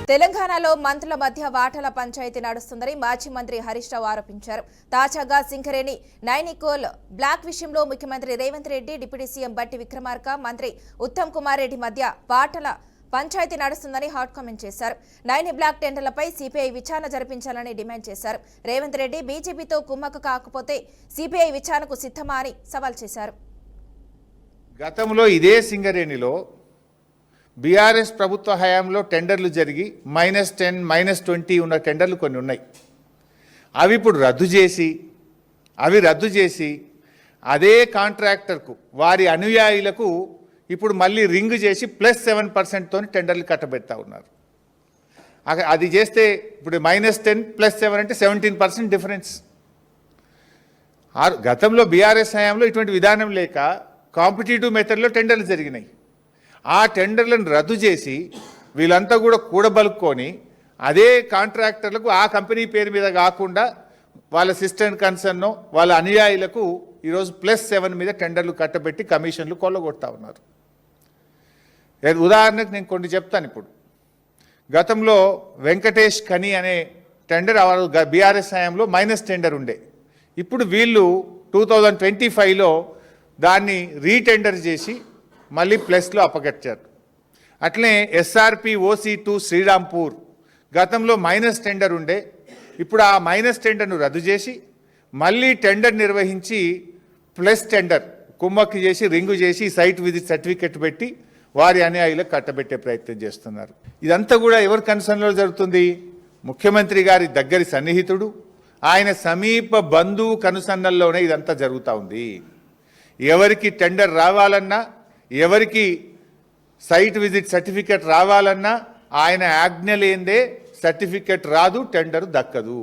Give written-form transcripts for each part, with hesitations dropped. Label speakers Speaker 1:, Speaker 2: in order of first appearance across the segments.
Speaker 1: తెలంగాణలో మంత్రుల మధ్య వాటాల పంచాయతీ నడుస్తుందని మాజీ మంత్రి హరీష్ రావు ఆరోపించారు. తాజాగా సింగరేణి నైనికోల్ బ్లాక్ విషయంలో ముఖ్యమంత్రి రేవంత్ రెడ్డి, డిప్యూటీ సీఎం బట్టి విక్రమార్క, మంత్రి ఉత్తమ్ కుమార్ రెడ్డి మధ్య వాటాల పంచాయతీ నడుస్తుందని హాట్ కామెంట్ చేశారు. నైని బ్లాక్ టెండర్లపై సిపిఐ విచారణ జరిపించాలని డిమాండ్ చేశారు. రేవంత్ రెడ్డి బీజేపీతో కుమ్మక్కు కాకపోతే సిపిఐ విచారణకు సిద్ధమా అని సవాల్ చేశారు.
Speaker 2: గతంలో ఇదే సింగరేణిలో బీఆర్ఎస్ ప్రభుత్వ హయాంలో టెండర్లు జరిగి -10, -20 ఉన్న టెండర్లు కొన్ని ఉన్నాయి. అవి ఇప్పుడు రద్దు చేసి అదే కాంట్రాక్టర్కు వారి అనుయాయులకు ఇప్పుడు మళ్ళీ రింగ్ చేసి +7% తోని టెండర్లు కట్టబెడతా ఉన్నారు. అది చేస్తే ఇప్పుడు -10 +7 అంటే 17% డిఫరెన్స్. గతంలో బీఆర్ఎస్ హయాంలో ఇటువంటి విధానం లేక కాంపిటేటివ్ మెథడ్లో టెండర్లు జరిగినాయి. ఆ టెండర్లను రద్దు చేసి వీళ్ళంతా కూడా కూడబలుక్కొని అదే కాంట్రాక్టర్లకు ఆ కంపెనీ పేరు మీద కాకుండా వాళ్ళ సిస్టమ్ కన్సర్నో వాళ్ళ అనుయాయులకు ఈరోజు +7 మీద టెండర్లు కట్టబెట్టి కమిషన్లు కొల్లగొడతా ఉన్నారు. ఉదాహరణకు నేను కొన్ని చెప్తాను. ఇప్పుడు గతంలో వెంకటేష్ ఖని అనే టెండర్ బీఆర్ఎస్ హయాంలో మైనస్ టెండర్ ఉండే. ఇప్పుడు వీళ్ళు 2025లో దాన్ని రీటెండర్ చేసి మళ్ళీ ప్లస్లో అప్పగట్టారు. అట్లనే ఎస్ఆర్పి OC2 శ్రీరాంపూర్ గతంలో మైనస్ టెండర్ ఉండే. ఇప్పుడు ఆ మైనస్ టెండర్ను రద్దు చేసి మళ్ళీ టెండర్ నిర్వహించి ప్లస్ టెండర్ కుమ్మక్కి చేసి రింగు చేసి సైట్ విజిట్ సర్టిఫికెట్ పెట్టి వారి అనుయాయులకు కట్టబెట్టే ప్రయత్నం చేస్తున్నారు. ఇదంతా కూడా ఎవరి కన్సర్న్లో జరుగుతుంది? ముఖ్యమంత్రి గారి దగ్గరి సన్నిహితుడు, ఆయన సమీప బంధువు కనుసన్నల్లోనే ఇదంతా జరుగుతూ ఉంది. ఎవరికి టెండర్ రావాలన్నా, ఎవరికి సైట్ విజిట్ సర్టిఫికెట్ రావాలన్నా ఆయన ఆజ్ఞ లేదే సర్టిఫికెట్ రాదు, టెండర్ దక్కదు.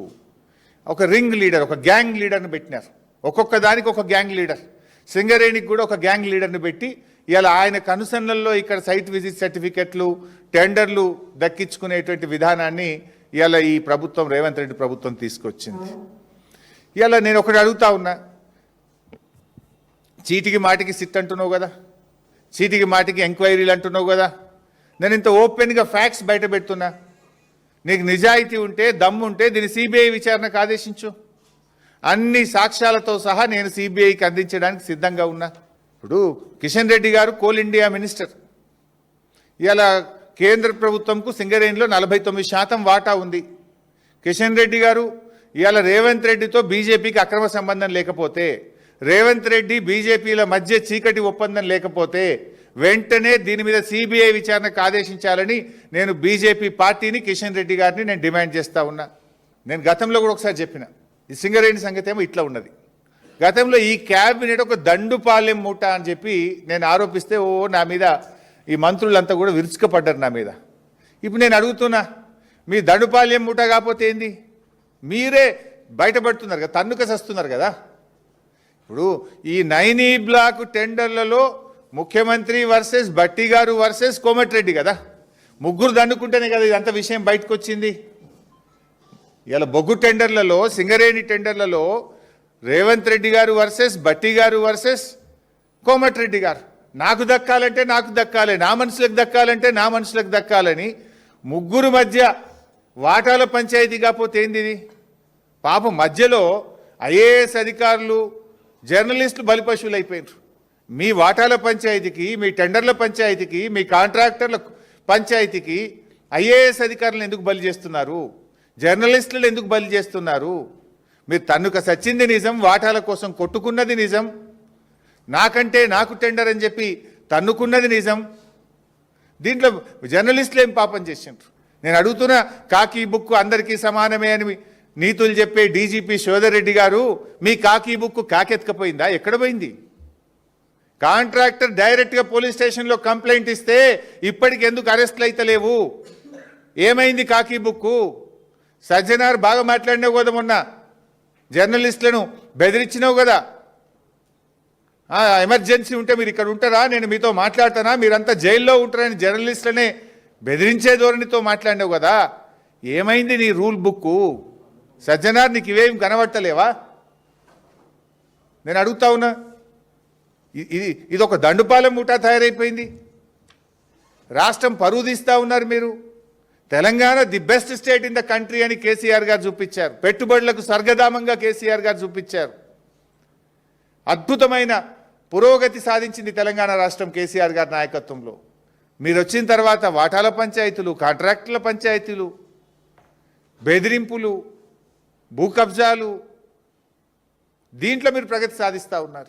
Speaker 2: ఒక రింగ్ లీడర్, ఒక గ్యాంగ్ లీడర్ని పెట్టినారు. ఒక్కొక్క దానికి ఒక గ్యాంగ్ లీడర్. సింగరేణికి కూడా ఒక గ్యాంగ్ లీడర్ని పెట్టి ఇలా ఆయన కనుసన్నల్లో ఇక్కడ సైట్ విజిట్ సర్టిఫికెట్లు, టెండర్లు దక్కించుకునేటువంటి విధానాన్ని ఇలా ఈ ప్రభుత్వం, రేవంత్ రెడ్డి ప్రభుత్వం తీసుకొచ్చింది. ఇలా నేను ఒకటి అడుగుతా ఉన్నా, చీటికి మాటికి సిట్ అంటున్నావు కదా, చీటికి మాటికి ఎంక్వైరీలు అంటున్నావు కదా, నేను ఇంత ఓపెన్గా ఫ్యాక్ట్స్ బయట పెడుతున్నా. నీకు నిజాయితీ ఉంటే, దమ్ముంటే దీన్ని సిబిఐ విచారణకు ఆదేశించు. అన్ని సాక్ష్యాలతో సహా నేను సిబిఐకి అందించడానికి సిద్ధంగా ఉన్నా. ఇప్పుడు కిషన్ రెడ్డి గారు కోల్ ఇండియా మినిస్టర్. ఇలా కేంద్ర ప్రభుత్వంకు సింగరేణిలో 49% వాటా ఉంది. కిషన్ రెడ్డి గారు ఇవాళ రేవంత్ రెడ్డితో బీజేపీకి అక్రమ సంబంధం లేకపోతే, రేవంత్ రెడ్డి బీజేపీల మధ్య చీకటి ఒప్పందం లేకపోతే వెంటనే దీని మీద సిబిఐ విచారణకు ఆదేశించాలని నేను బీజేపీ పార్టీని, కిషన్ రెడ్డి గారిని నేను డిమాండ్ చేస్తూ ఉన్నా. నేను గతంలో కూడా ఒకసారి చెప్పిన, ఈ సింగరేణి సంగతి ఏమో ఇట్లా ఉన్నది. గతంలో ఈ క్యాబినెట్ ఒక దండుపాలెం మూట అని చెప్పి నేను ఆరోపిస్తే నా మీద ఈ మంత్రులంతా కూడా విరుచుకపడ్డారు నా మీద. ఇప్పుడు నేను అడుగుతున్నా, మీ దండుపాలెం మూట కాకపోతే ఏంది? మీరే బయటపడుతున్నారు కదా, తన్నుక వస్తున్నారు కదా. ఇప్పుడు ఈ నైని బ్లాక్ టెండర్లలో ముఖ్యమంత్రి వర్సెస్ బట్టి గారు వర్సెస్ కోమటిరెడ్డి కదా, ముగ్గురు దండుకుంటేనే కదా ఇదంతా విషయం బయటకు వచ్చింది. ఇలా బొగ్గు టెండర్లలో, సింగరేణి టెండర్లలో రేవంత్ రెడ్డి గారు వర్సెస్ బట్టి గారు వర్సెస్ కోమటిరెడ్డి గారు. నాకు దక్కాలంటే నాకు దక్కాలి, నా మనుషులకు దక్కాలంటే నా మనుషులకు దక్కాలని ముగ్గురు మధ్య వాటాల పంచాయతీ కాకపోతే ఏంది ఇది? పాపం మధ్యలో ఐఏఎస్ అధికారులు, జర్నలిస్టులు బలిపశువులు అయిపోయారు. మీ వాటాల పంచాయతీకి, మీ టెండర్ల పంచాయతీకి, మీ కాంట్రాక్టర్ల పంచాయతీకి ఐఏఎస్ అధికారులను ఎందుకు బలి చేస్తున్నారు? జర్నలిస్టులు ఎందుకు బలి చేస్తున్నారు? మీరు తన్నుక సచ్చింది నిజం, వాటాల కోసం కొట్టుకున్నది నిజం, నాకంటే నాకు టెండర్ అని చెప్పి తన్నుకున్నది నిజం. దీంట్లో జర్నలిస్టులు ఏం పాపం చేసిండ్రు? నేను అడుగుతున్నా, కాకి బుక్ అందరికీ సమానమే అని నీతులు చెప్పే డీజీపీ శోధర్ రెడ్డి గారు, మీ కాకి బుక్ కాకెత్తుకపోయిందా? ఎక్కడ పోయింది? కాంట్రాక్టర్ డైరెక్ట్గా పోలీస్ స్టేషన్లో కంప్లైంట్ ఇస్తే ఇప్పటికి ఎందుకు అరెస్టులు అయితే లేవు? ఏమైంది కాకి బుక్కు? సజ్జనార్ బాగా మాట్లాడినావు కదా, మొన్న జర్నలిస్టులను బెదిరించినావు కదా. ఎమర్జెన్సీ ఉంటే మీరు ఇక్కడ ఉంటారా, నేను మీతో మాట్లాడతానా, మీరంతా జైల్లో ఉంటారని జర్నలిస్టులనే బెదిరించే ధోరణితో మాట్లాడినావు కదా. ఏమైంది నీ రూల్ బుక్కు? సజ్జనార్ నీకు ఇవేం కనబట్టలేవా? నేను అడుగుతా ఉన్నా. ఇది ఒక దండుపాలెం ముఠా తయారైపోయింది. రాష్ట్రం పరువు తీస్తూ ఉన్నారు మీరు. Telangana the best state in the country అని కేసీఆర్ గారు చూపించారు. పెట్టుబడులకు స్వర్గధామంగా కేసీఆర్ గారు చూపించారు. అద్భుతమైన పురోగతి సాధించింది తెలంగాణ రాష్ట్రం కేసీఆర్ గారి నాయకత్వంలో. మీరు వచ్చిన తర్వాత వాటాల పంచాయతీలు, కాంట్రాక్టుల పంచాయతీలు, బెదిరింపులు, భూ కబ్జాలు, దీంట్లో మీరు ప్రగతి సాధిస్తూ ఉన్నారు.